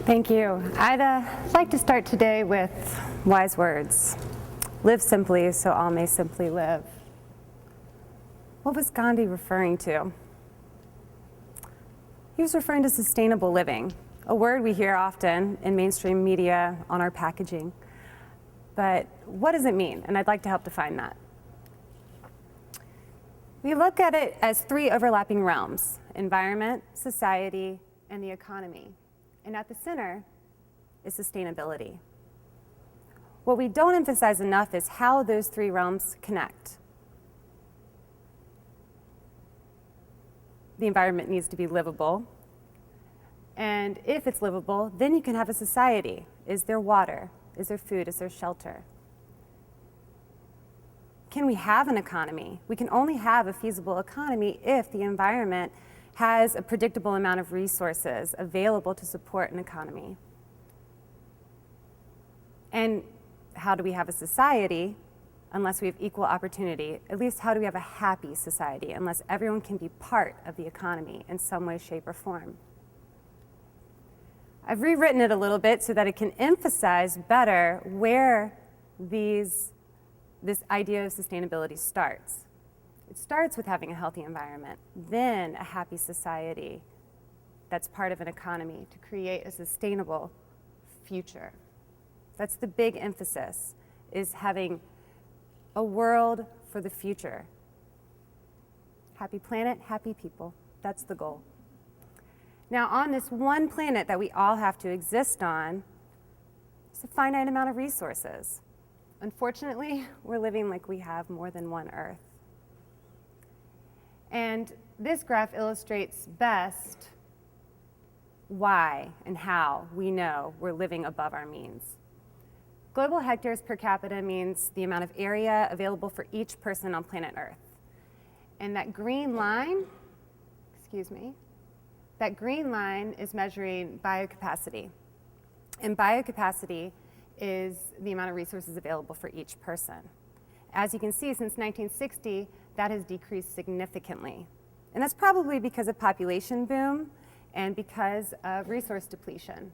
Thank you. I'd like to start today with wise words. Live simply so all may simply live. What was Gandhi referring to? He was referring to sustainable living, a word we hear often in mainstream media on our packaging. But what does it mean? And I'd like to help define that. We look at it as three overlapping realms: environment, society, and the economy. And at the center is sustainability. What we don't emphasize enough is how those three realms connect. The environment needs to be livable. And if it's livable, then you can have a society. Is there water? Is there food? Is there shelter? Can we have an economy? We can only have a feasible economy if the environment has a predictable amount of resources available to support an economy. And how do we have a society unless we have equal opportunity? At least how do we have a happy society unless everyone can be part of the economy in some way, shape, or form? I've rewritten it a little bit so that it can emphasize better where this idea of sustainability starts. It starts with having a healthy environment, then a happy society that's part of an economy to create a sustainable future. That's the big emphasis, is having a world for the future. Happy planet, happy people. That's the goal. Now, on this one planet that we all have to exist on, there's a finite amount of resources. Unfortunately, we're living like we have more than one Earth. And this graph illustrates best why and how we know we're living above our means. Global hectares per capita means the amount of area available for each person on planet Earth. And that green line, that green line is measuring biocapacity. And biocapacity is the amount of resources available for each person. As you can see, since 1960, that has decreased significantly. And that's probably because of population boom and because of resource depletion.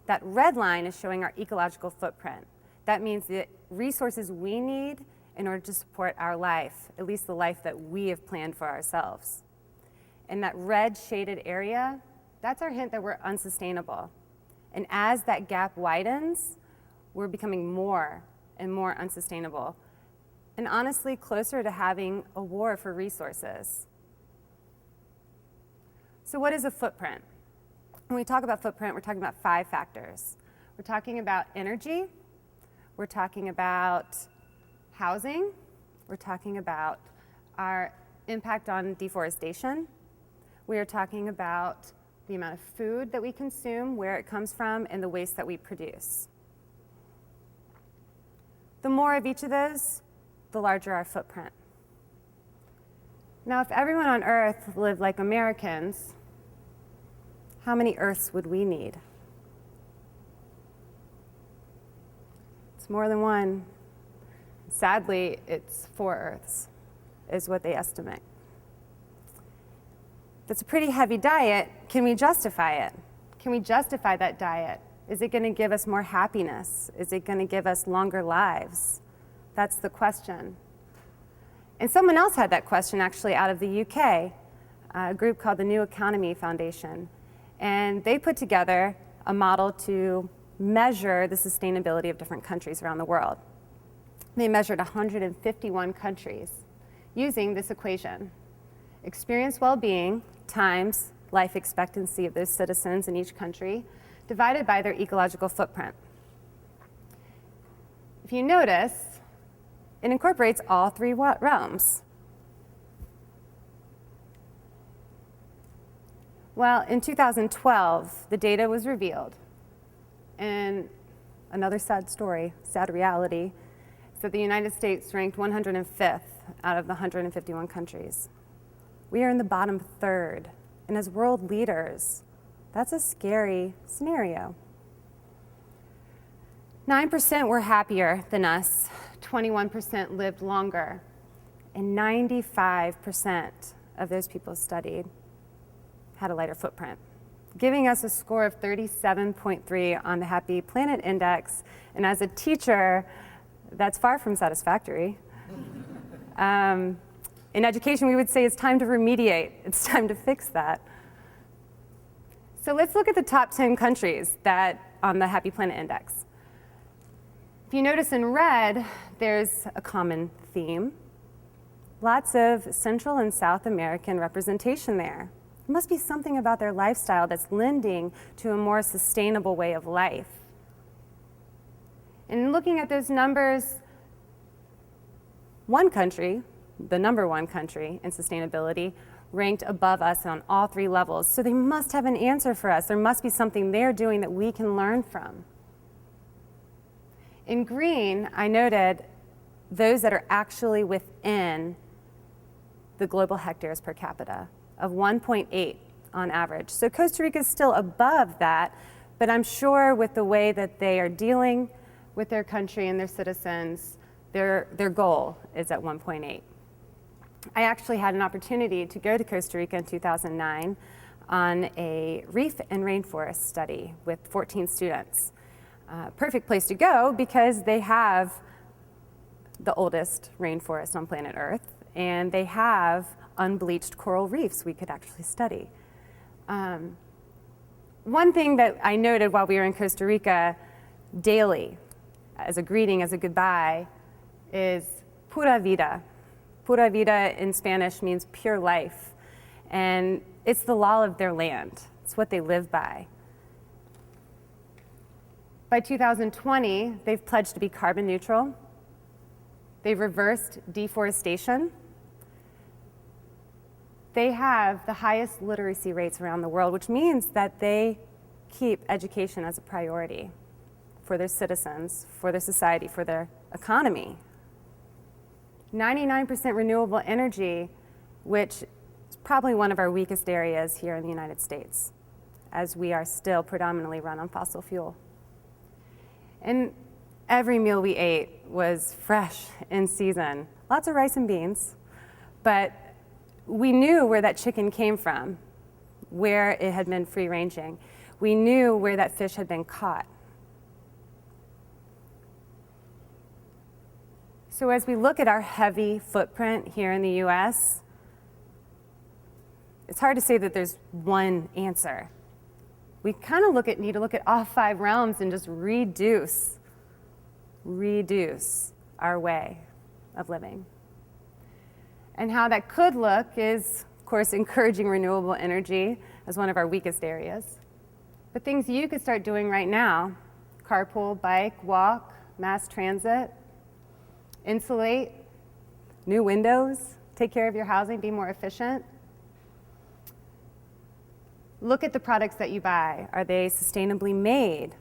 That red line is showing our ecological footprint. That means the resources we need in order to support our life, at least the life that we have planned for ourselves. And that red shaded area, that's our hint that we're unsustainable. And as that gap widens, we're becoming more and more unsustainable. And honestly, closer to having a war for resources. So what is a footprint? When we talk about footprint, we're talking about 5 factors. We're talking about energy, we're talking about housing, we're talking about our impact on deforestation, we are talking about the amount of food that we consume, where it comes from, and the waste that we produce. The more of each of those, the larger our footprint. Now, if everyone on Earth lived like Americans, how many Earths would we need? It's more than one. Sadly, it's 4 Earths, is what they estimate. That's a pretty heavy diet. Can we justify it? Can we justify that diet? Is it going to give us more happiness? Is it going to give us longer lives? That's the question. And someone else had that question actually out of the UK, a group called the New Economy Foundation. And they put together a model to measure the sustainability of different countries around the world. They measured 151 countries using this equation: experience well-being times life expectancy of those citizens in each country divided by their ecological footprint. If you notice, it incorporates all 3 realms. Well, in 2012, the data was revealed. And another sad story, sad reality, is that the United States ranked 105th out of the 151 countries. We are in the bottom third. And as world leaders, that's a scary scenario. 9% were happier than us, 21% lived longer, and 95% of those people studied had a lighter footprint. giving us a score of 37.3 on the Happy Planet Index. And as a teacher, that's far from satisfactory. In education, we would say it's time to remediate. It's time to fix that. So let's look at the top 10 countries that on the Happy Planet Index. If you notice in red, there's a common theme. Lots of Central and South American representation there. There must be something about their lifestyle that's lending to a more sustainable way of life. And looking at those numbers, one country, the number one country in sustainability, ranked above us on all three levels. So they must have an answer for us. There must be something they're doing that we can learn from. In green, I noted those that are actually within the global hectares per capita of 1.8 on average. So Costa Rica is still above that, but I'm sure with the way that they are dealing with their country and their citizens, their goal is at 1.8. I actually had an opportunity to go to Costa Rica in 2009 on a reef and rainforest study with 14 students. Perfect place to go because they have the oldest rainforest on planet Earth, and they have unbleached coral reefs we could actually study. One thing that I noted while we were in Costa Rica daily, as a greeting, as a goodbye, is pura vida. Pura vida in Spanish means pure life, and it's the law of their land. It's what they live by. By 2020, they've pledged to be carbon neutral. They've reversed deforestation. They have the highest literacy rates around the world, which means that they keep education as a priority for their citizens, for their society, for their economy. 99% renewable energy, which is probably one of our weakest areas here in the United States, as we are still predominantly run on fossil fuel. And every meal we ate was fresh in season. Lots of rice and beans, but we knew where that chicken came from, where it had been free-ranging. We knew where that fish had been caught. So as we look at our heavy footprint here in the US, it's hard to say that there's one answer. We kind of need to look at all 5 realms and just reduce our way of living. And how that could look is, of course, encouraging renewable energy as one of our weakest areas. But things you could start doing right now: carpool, bike, walk, mass transit, insulate, new windows, take care of your housing, be more efficient. Look at the products that you buy. Are they sustainably made?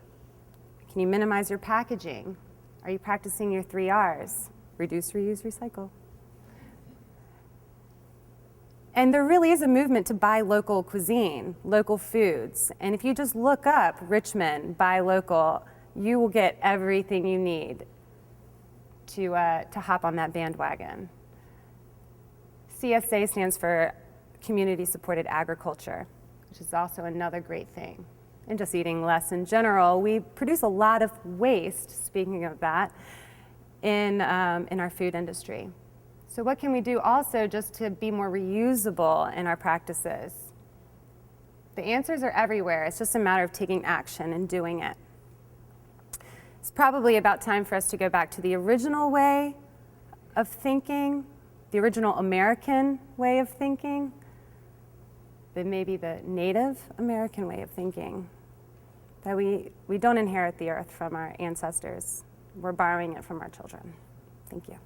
Can you minimize your packaging? Are you practicing your 3 Rs? Reduce, reuse, recycle. And there really is a movement to buy local cuisine, local foods. And if you just look up Richmond, buy local, you will get everything you need to hop on that bandwagon. CSA stands for Community Supported Agriculture, which is also another great thing. And just eating less in general. We produce a lot of waste, speaking of that, in our food industry. So what can we do also just to be more reusable in our practices? The answers are everywhere. It's just a matter of taking action and doing it. It's probably about time for us to go back to the original way of thinking, the original American way of thinking, but maybe the Native American way of thinking. That we don't inherit the earth from our ancestors. We're borrowing it from our children. Thank you.